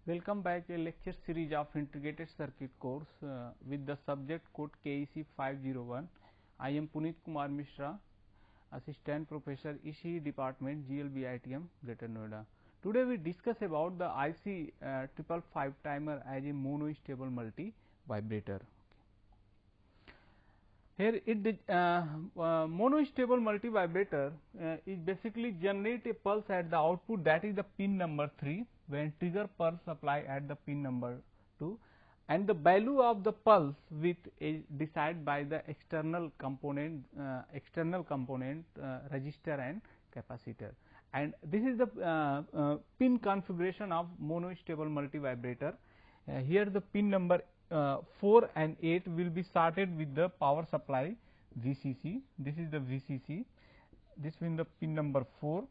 Welcome back to a lecture series of integrated circuit course with the subject code KEC 501. I am Puneet Kumar Mishra, Assistant Professor ECE Department GLB ITM Greater Noida. Today we discuss about the IC 555 timer as a monostable multivibrator. Here monostable multivibrator is basically generate a pulse at the output, that is the pin number 3, when trigger pulse apply at the pin number 2, and the value of the pulse width is decided by the external component resistor and capacitor, and this is the pin configuration of monostable multivibrator. Here the pin number 4 and 8 will be started with the power supply VCC. This is the VCC. This will be the pin number 4.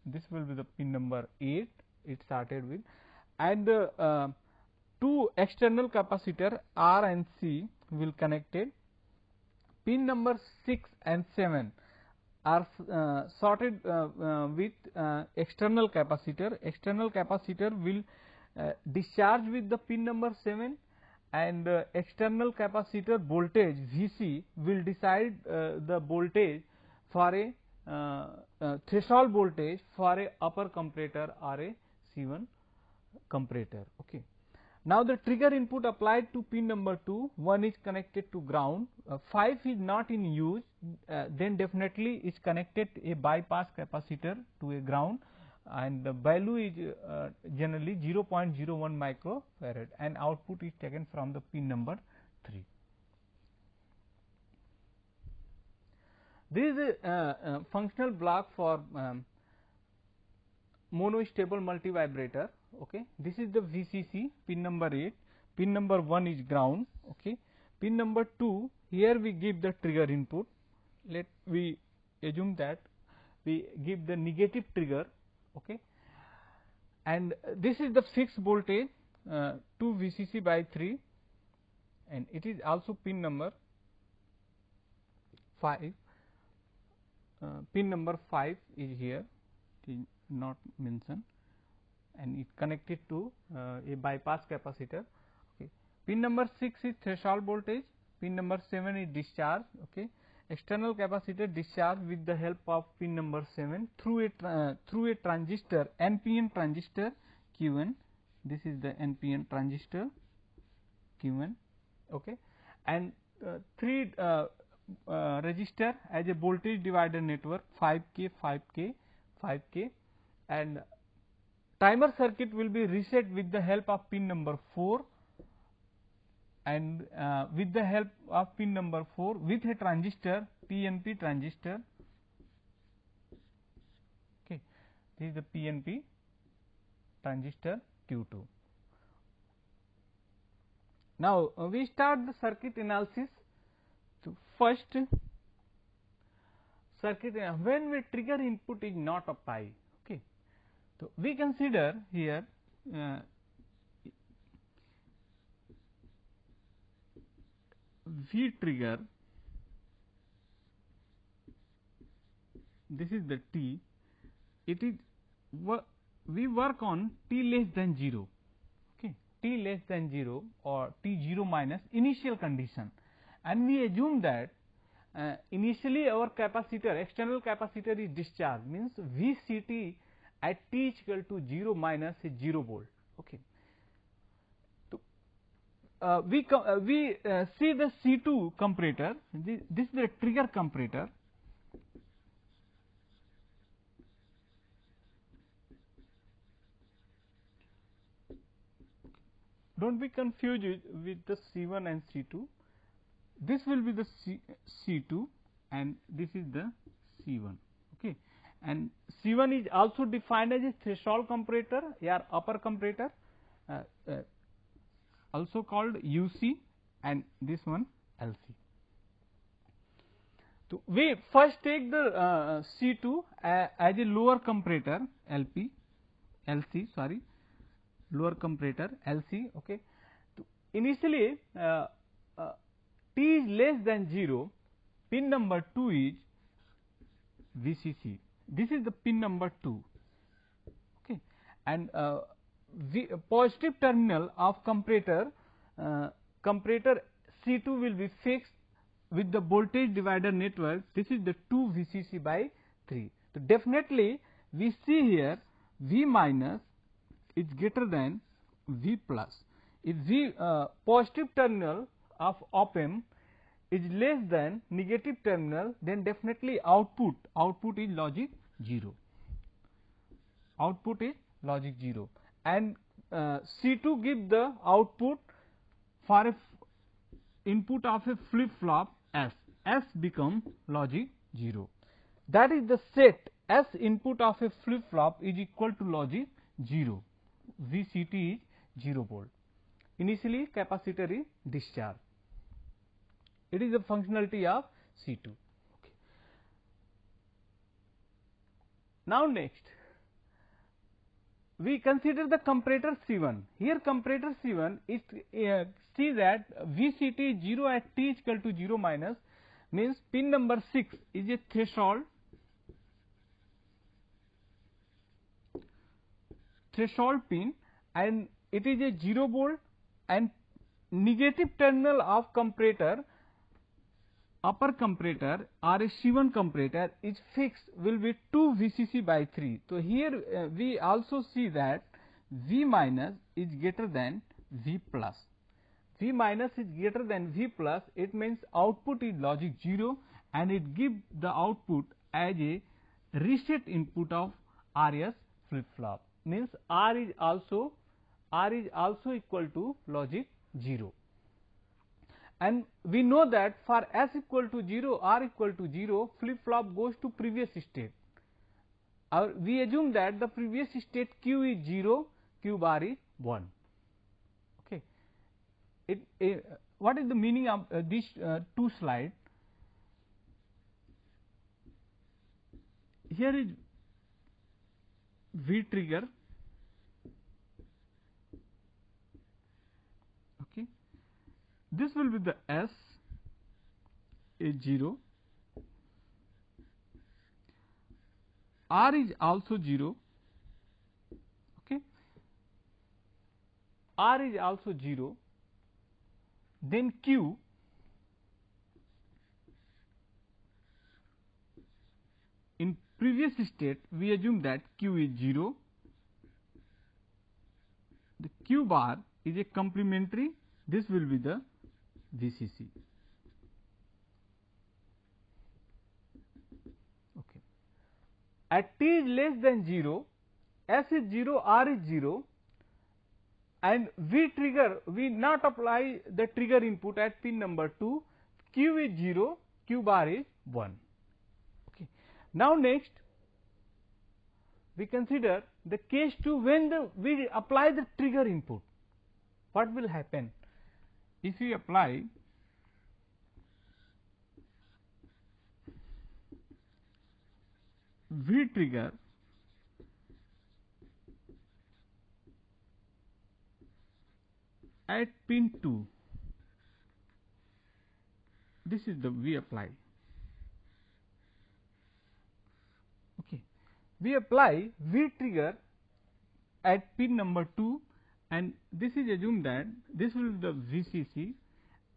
This will be the pin number 8. It started with, and two external capacitor R and C will connected. Pin number 6 and 7 are sorted with external capacitor. External capacitor will discharge with the pin number 7, and external capacitor voltage Vc will decide the voltage for a threshold voltage for a upper comparator or a C1 comparator. Okay. Now the trigger input applied to pin number 2, 1 is connected to ground, 5 is not in use, then definitely is connected a bypass capacitor to a ground, and the value is generally 0.01 microfarad, and output is taken from the pin number 3. This is a functional block for monostable multivibrator. Okay. This is the VCC, pin number 8, pin number 1 is ground. Okay. Pin number 2, here we give the trigger input. Let we assume that we give the negative trigger. Okay. And this is the fixed voltage 2 VCC by 3, and it is also pin number 5. Pin number 5 is here, it is not mentioned, and it connected to a bypass capacitor. Okay. Pin number 6 is threshold voltage, pin number 7 is discharge. Okay. External capacitor discharge with the help of pin number 7 through a transistor, NPN transistor Q1. This is the NPN transistor Q1. Okay. And 3 resistor as a voltage divider network, 5K, 5K, 5K, and timer circuit will be reset with the help of pin number 4, and with the help of pin number 4 with a transistor, PNP transistor. Okay. This is the PNP transistor Q2. Now we start the circuit analysis. So first, circuit when we trigger input is not applied. Okay. So we consider here V trigger, this is the T, it is we work on T less than 0, okay, T less than 0 or T0 minus initial condition, and we assume that initially our capacitor, external capacitor is discharged, means VCT at T is equal to 0 minus 0 volt. Okay. We see the C2 comparator. This is the trigger comparator. Don't be confused with the C1 and C2. This will be the C2, and this is the C1. Okay. And C1 is also defined as a threshold comparator or upper comparator, also called UC, and this one LC. So we first take the C2 as a lower comparator LC, sorry, lower comparator LC. Okay. So initially T is less than 0, pin number 2 is VCC. This is the pin number 2. Okay. And positive terminal of comparator C2 will be fixed with the voltage divider network. This is the 2 Vcc by 3. So, definitely we see here V minus is greater than V plus. If V positive terminal of op-amp is less than negative terminal, then definitely output is logic 0. Output is logic 0, and C2 give the output for a input of a flip flop S. S become logic 0. That is the set S input of a flip flop is equal to logic 0. VCT is 0 volt. Initially capacitor is discharged. It is the functionality of C2. Okay. Now next we consider the comparator C1. Here comparator C1 is see that VCT is 0 at t is equal to 0 minus, means pin number 6 is a threshold pin, and it is a 0 volt, and negative terminal of comparator, upper comparator or a C1 comparator is fixed, will be 2 Vcc by 3. So, here we also see that V minus is greater than V plus. V minus is greater than V plus, it means output is logic 0, and it gives the output as a reset input of RS flip flop, means R is also equal to logic 0. And we know that for S equal to 0, R equal to 0, flip flop goes to previous state. We assume that the previous state Q is 0, Q bar is 1. Okay. What is the meaning of these two slides? Here is V trigger. Okay. This will be the S is 0, R is also 0, okay. R is also 0, then Q in previous state we assume that Q is 0, the Q bar is a complementary, this will be the VCC. Okay. At t is less than 0, S is 0, R is 0, and V trigger, we not apply the trigger input at pin number 2, Q is 0, Q bar is 1. Okay. Now next we consider the case 2 when we apply the trigger input. What will happen? If we apply V trigger at pin 2, this is the we apply. Okay. We apply V trigger at pin number 2, and this is assumed that this will be the VCC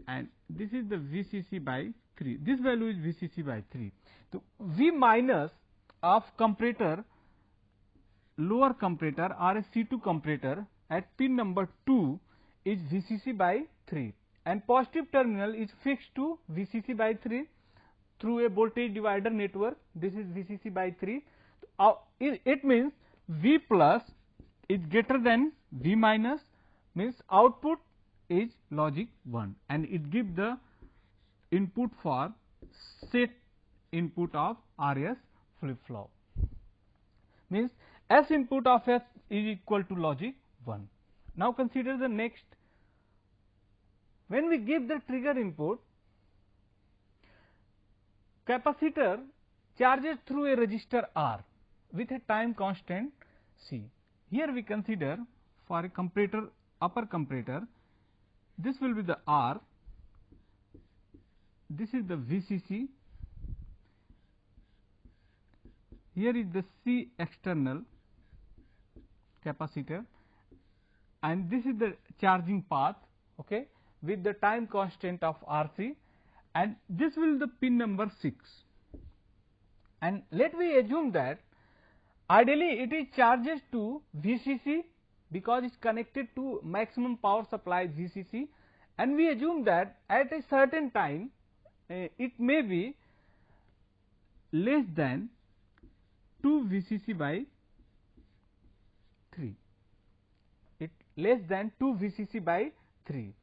and this is the VCC by 3. This value is VCC by 3. So, V minus of comparator, lower comparator or a C2 comparator at pin number 2 is VCC by 3, and positive terminal is fixed to VCC by 3 through a voltage divider network. This is VCC by 3. It means V plus is greater than V minus, means output is logic 1, and it gives the input for set input of RS flip flop, means S input of S is equal to logic 1. Now consider the next. When we give the trigger input, capacitor charges through a resistor R with a time constant C. Here we consider for a comparator, upper comparator, this will be the R, this is the VCC, here is the C external capacitor, and this is the charging path, okay, with the time constant of RC, and this will the pin number 6. And let me assume that ideally it is charged to VCC because it is connected to maximum power supply VCC, and we assume that at a certain time it may be less than 2 VCC by 3. It less than 2 VCC by 3.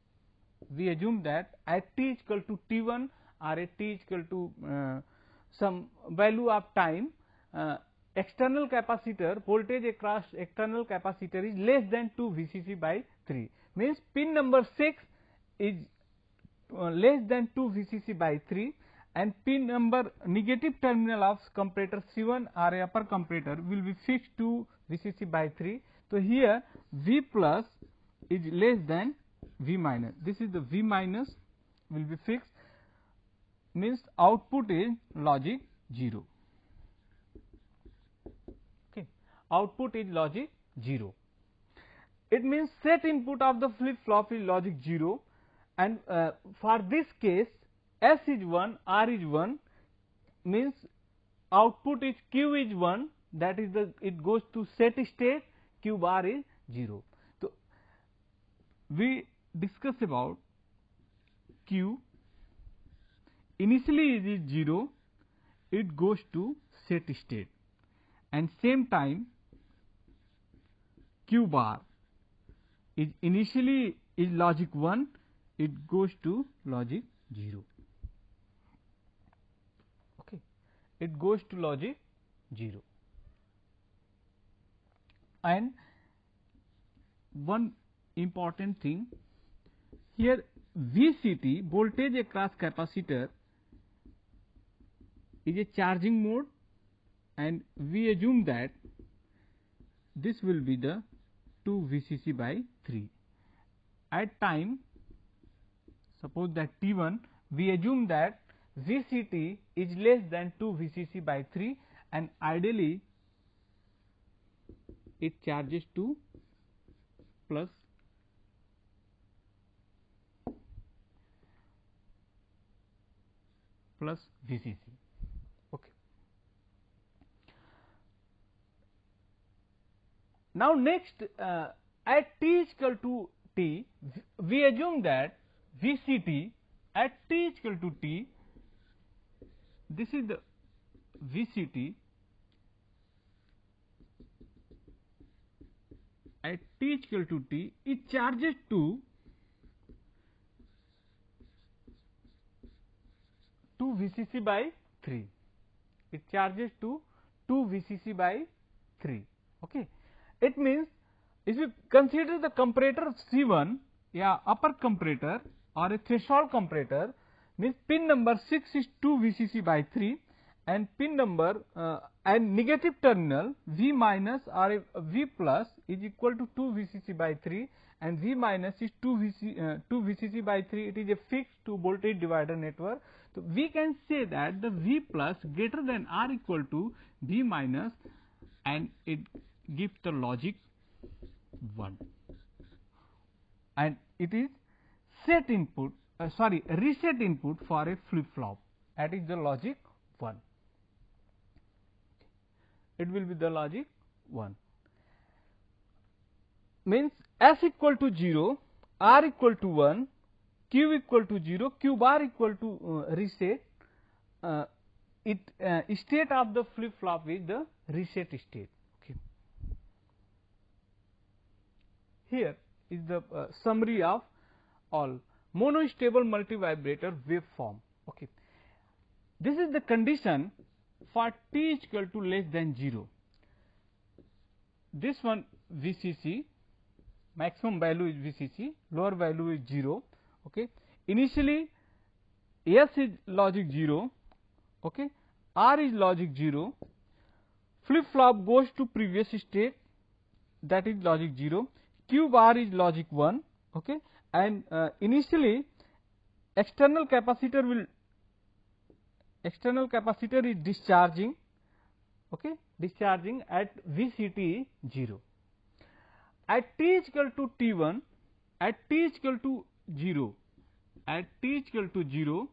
We assume that at t is equal to T1 or at t is equal to some value of time, external capacitor, voltage across external capacitor is less than 2 VCC by 3, means pin number 6 is less than 2 VCC by 3, and pin number negative terminal of comparator C1 or a upper comparator will be fixed to VCC by 3. So, here V plus is less than V minus, this is the V minus will be fixed, means output is logic 0. Okay. Output is logic 0. It means set input of the flip flop is logic 0, and for this case S is 1, R is 1, means output is Q is 1, that is the it goes to set state, Q bar is 0. So, we discuss about Q, initially it is 0, it goes to set state, and same time Q bar is initially is logic 1, it goes to logic 0. Okay, it goes to logic 0. And one important thing here, VCT, voltage across capacitor, is a charging mode, and we assume that this will be the 2 VCC by 3. At time, suppose that T1, we assume that VCT is less than 2 VCC by 3, and ideally it charges to plus VCC. Okay. Now, next at t is equal to t, we assume that VCT at t is equal to t, this is the VCT at t is equal to t, it charges to 2 VCC by 3. It charges to 2 VCC by 3. Okay. It means if you consider the comparator C1, yeah, upper comparator or a threshold comparator, means pin number 6 is 2 VCC by 3, and pin number and negative terminal V minus or V plus is equal to 2 VCC by 3, and V minus is 2 VCC by 3, it is a fixed 2 voltage divider network. So, we can say that the V plus greater than or equal to V minus, and it gives the logic 1, and it is set input reset input for a flip flop, that is the logic 1. It will be the logic 1, means S equal to 0, R equal to 1, Q equal to 0, Q bar equal to reset. State of the flip flop is the reset state. Okay. Here is the summary of all monostable multivibrator waveform. Okay. This is the condition for t is equal to less than 0. This one VCC, maximum value is VCC, lower value is 0. Okay. Initially S is logic 0, okay, R is logic 0, flip flop goes to previous state, that is logic 0, Q bar is logic 1, okay, and initially external capacitor is discharging, okay, discharging at VCT 0. at t is equal to t1, at t is equal to 0, at t is equal to 0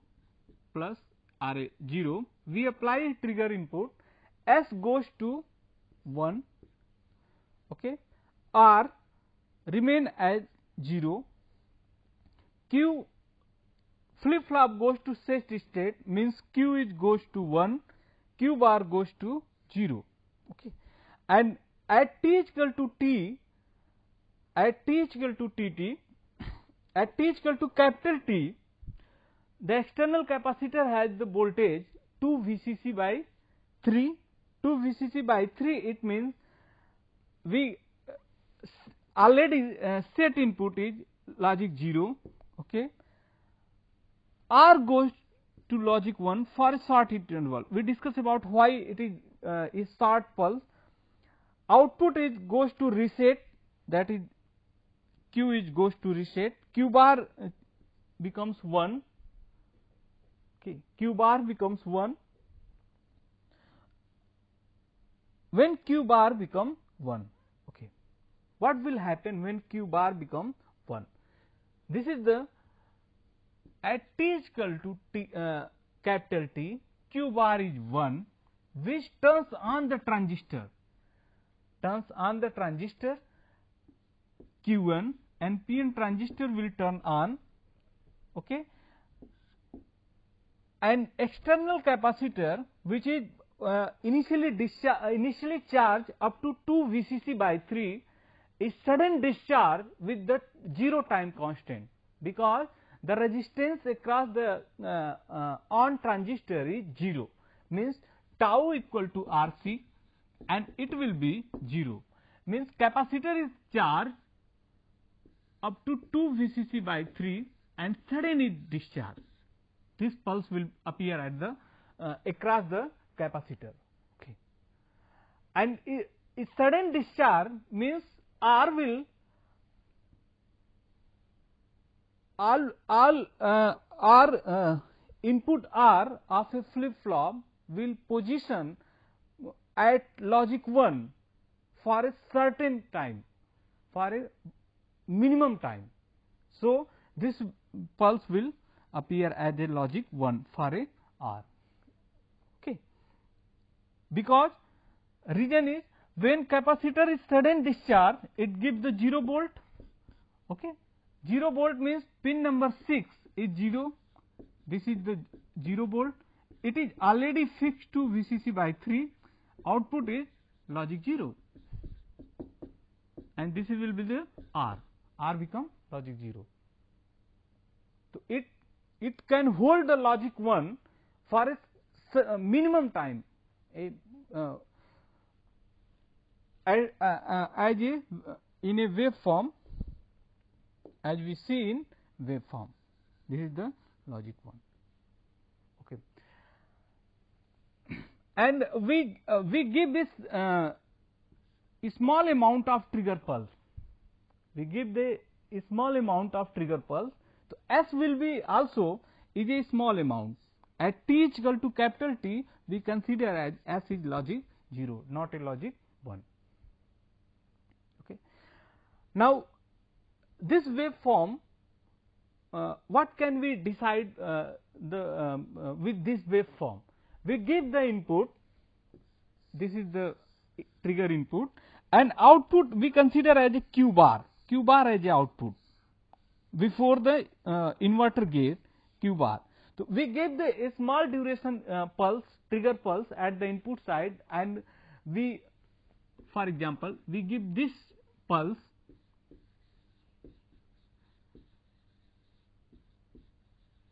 plus RA 0, we apply a trigger input, S goes to 1, okay, R remain as 0, Q flip flop goes to set state, means Q is goes to 1, Q bar goes to 0, okay, and at t is equal to t, at t is equal to tt, at t is equal to capital T, the external capacitor has the voltage 2 Vcc by 3, 2 Vcc by 3, it means we already set input is logic 0, okay. R goes to logic 1 for a short interval. We discuss about why it is short pulse. Output is goes to reset, that is Q is goes to reset, Q bar becomes 1, okay, Q bar becomes 1 when Q bar become 1, okay. What will happen when Q bar become 1? This is the at t is equal to t, capital T, Q bar is 1, which turns on the transistor, Q1, and PN transistor will turn on, okay, and external capacitor which is initially charged up to 2 Vcc by 3 is sudden discharge with the 0 time constant, because the resistance across the on transistor is 0, means tau equal to RC and it will be 0, means capacitor is charged up to 2 Vcc by 3 and suddenly discharge. This pulse will appear at the across the capacitor, okay. And sudden discharge means R will input R of a flip flop will position at logic 1 for a certain time, for a minimum time. So, this pulse will appear as a logic 1 for a R, okay. Because reason is when capacitor is sudden discharge, it gives the 0 volt, okay. 0 volt means pin number 6 is 0, this is the 0 volt, it is already fixed to Vcc by 3, output is logic 0, and this will be the R become logic 0. So, it can hold the logic 1 for a minimum time, in a waveform, as we see in waveform. This is the logic 1, okay. And we give this small amount of trigger pulse. We give the small amount of trigger pulse. So, S will be also is a small amount. At t is equal to capital T, we consider as S is logic 0, not a logic 1. Okay. Now, this waveform, what can we decide with this waveform? We give the input, this is the trigger input, and output we consider as a Q bar as a output before the inverter gate Q bar. So, we give the small duration pulse, trigger pulse at the input side, and we, for example, we give this pulse,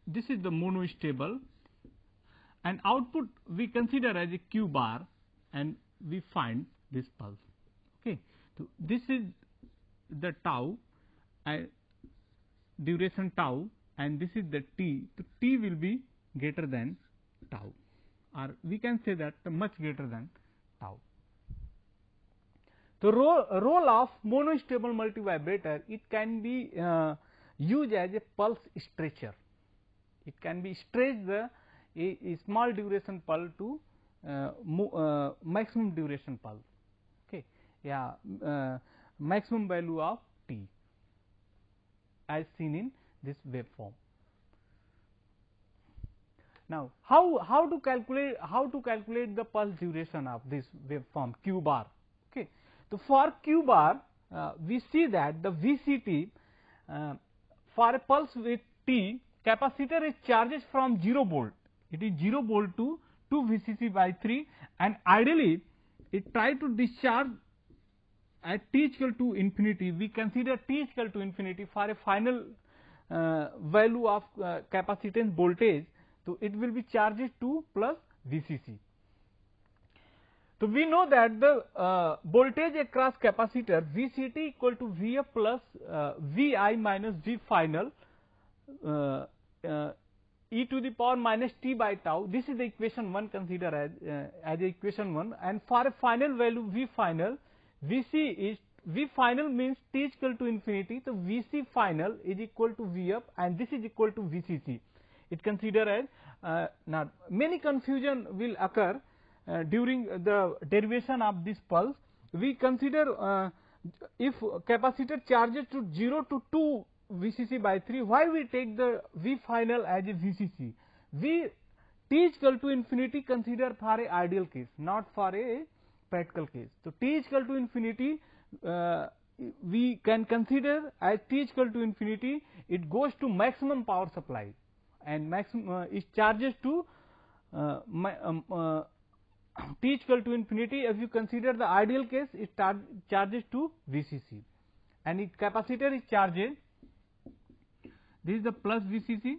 this is the monostable, and output we consider as a Q bar, and we find this pulse, okay. So, this is the tau, duration tau, and this is the t. So, t will be greater than tau, or we can say that much greater than tau. The role of monostable multivibrator, it can be used as a pulse stretcher. It can be stretch a small duration pulse to maximum duration pulse. Okay, yeah. maximum value of t as seen in this waveform. Now, how to calculate the pulse duration of this waveform q bar? Okay, so for q bar, we see that the VCT for a pulse with t, capacitor is charged from 0 volt. It is 0 volt to 2 Vcc by 3, and ideally it try to discharge at t equal to infinity. We consider t equal to infinity for a final value of capacitance voltage. So it will be charged to plus Vcc. So we know that the voltage across capacitor Vct equal to Vf plus Vi minus V final e to the power minus t by tau. This is the equation 1 consider as equation 1, and for a final value V final, Vc is V final means t equal to infinity. So Vc final is equal to Vf, and this is equal to Vcc. It consider as not many confusion will occur during the derivation of this pulse. We consider if capacitor charges to 0 to 2 Vcc by 3, why we take the V final as a Vcc? V t equal to infinity consider for a ideal case, not for a practical case. So t equal to infinity we can consider as t equal to infinity, it goes to maximum power supply, and maximum is charges to t equal to infinity. If you consider the ideal case, it charges to Vcc, and its capacitor is charged. This is the plus Vcc,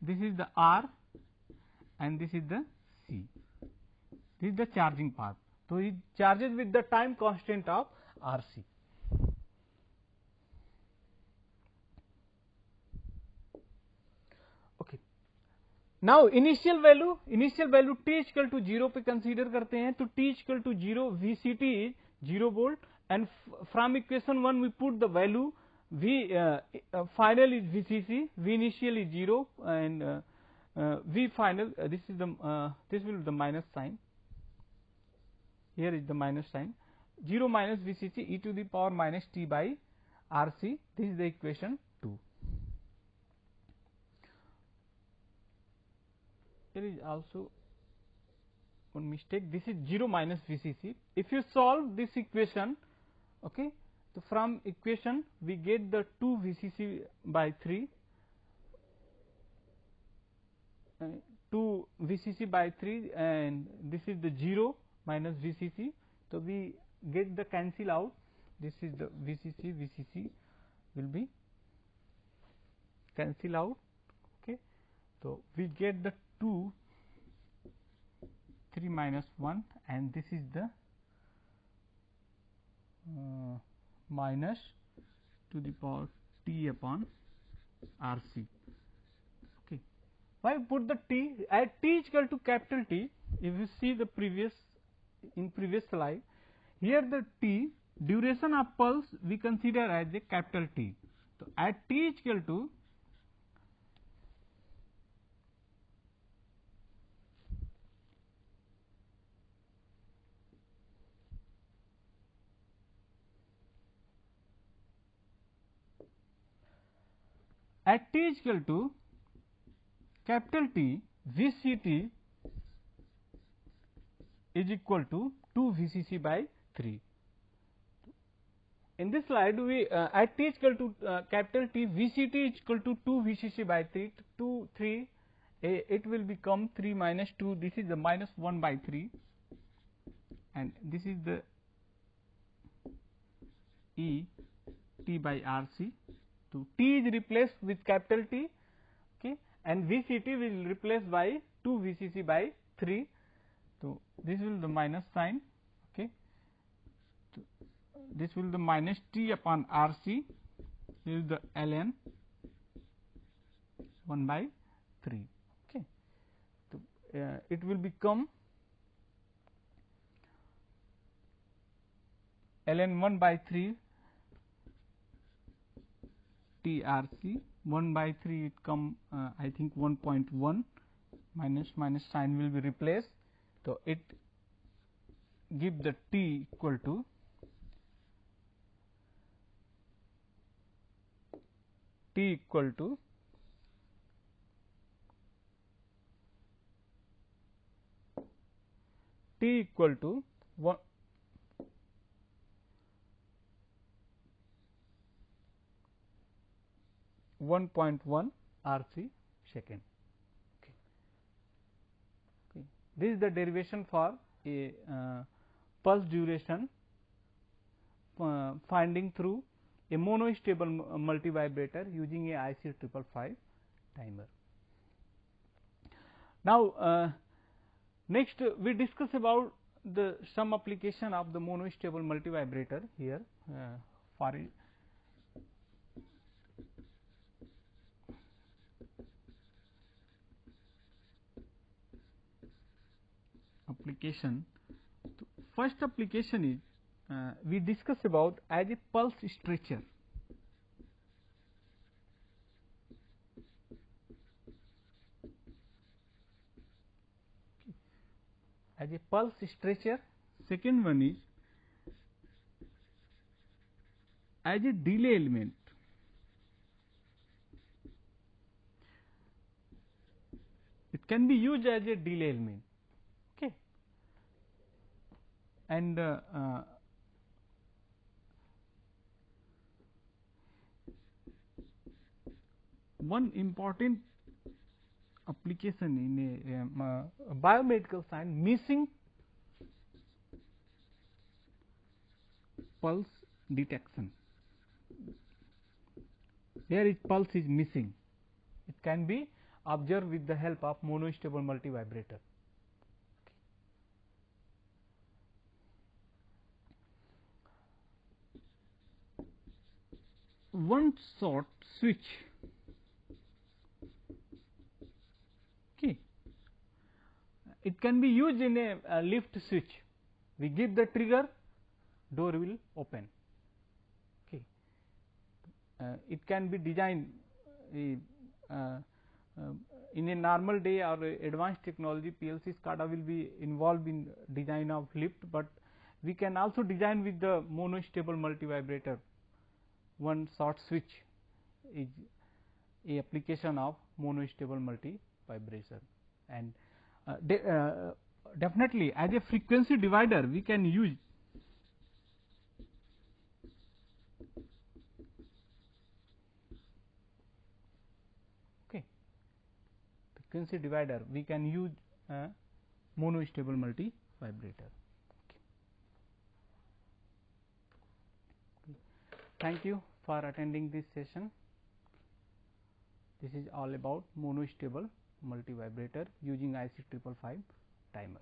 this is the R, and this is the C. This is the charging path. So it charges with the time constant of Rc. Okay. Now initial value t equal to 0 पे consider करते हैं. तो t equal to 0, Vct is 0 volt, and from equation 1 we put the value V final is Vcc, V initial is 0, and V final this is the this will be the minus sign. Here is the minus sign. 0 minus Vcc e to the power minus t by Rc. This is the equation 2. There is also one mistake. This is 0 minus Vcc. If you solve this equation, okay, so from equation we get the 2 Vcc by 3, 2 Vcc by 3, and this is the 0 minus Vcc. So we get the cancel out. This is the Vcc will be cancel out. Okay, so we get the 2 3 minus 1, and this is the minus to the power t upon Rc. Okay, why put the t at t equal to capital T? If you see the previous slide, here the t duration of pulse we consider as a capital T. So at t equal to capital T, Vct is equal to 2 Vcc by 3. In this slide, we at t equal to capital T, Vct is equal to 2 Vcc by 3, 2, 3, it will become 3 minus 2, this is the minus 1 by 3, and this is the E t by Rc. So t is replaced with capital T, okay, and Vct will replace by 2 Vcc by 3. So this will the minus sign, okay. So this will the minus t upon Rc. This is the ln 1 by 3. Okay, so it will become ln 1 by 3 TRC, 1 by 3 it come I think 1.1, minus sign will be replaced. So it give the t equal to T equal to 1.1 RC second. Okay. This is the derivation for a pulse duration finding through a monostable multivibrator using a IC 555 timer. Now, next we discuss about the some application of the monostable multivibrator here for application. First application is we discuss about as a pulse stretcher. As a pulse stretcher. Second one is as a delay element. It can be used as a delay element. Okay. And one important application in a biomedical science, missing pulse detection. Here is pulse is missing. It can be observed with the help of monostable multivibrator. One short switch. Okay. It can be used in a lift switch. We give the trigger, door will open. Okay. It can be designed in a normal day or advanced technology. PLC SCADA will be involved in design of lift, but we can also design with the monostable multivibrator. One short switch is a application of monostable multivibration, and definitely as a frequency divider we can use frequency divider, we can use monostable multivibrator. Okay. Thank you for attending this session. This is all about monostable multivibrator using IC 555 timer.